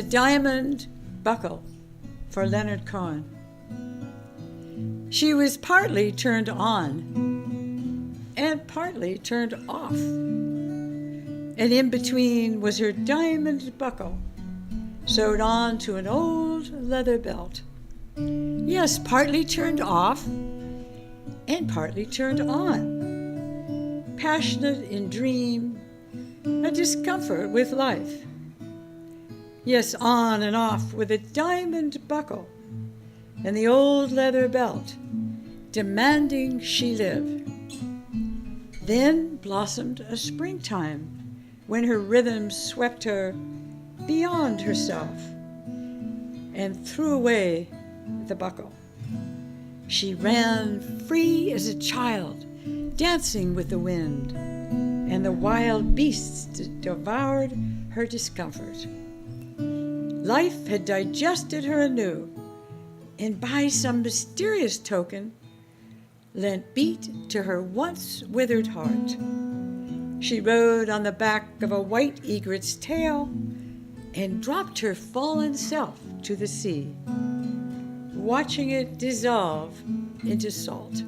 the diamond buckle for Leonard Cohen. She was partly turned on and partly turned off. And in between was her diamond buckle, sewed on to an old leather belt. Yes, partly turned off and partly turned on. Passionate in dream, a discomfort with life. Yes, on and off with a diamond buckle and the old leather belt, demanding she live. Then blossomed a springtime when her rhythm swept her beyond herself and threw away the buckle. She ran free as a child, dancing with the wind, and the wild beasts devoured her discomfort. Life had digested her anew, and by some mysterious token, lent beat to her once withered heart. She rode on the back of a white egret's tail and dropped her fallen self to the sea, watching it dissolve into salt.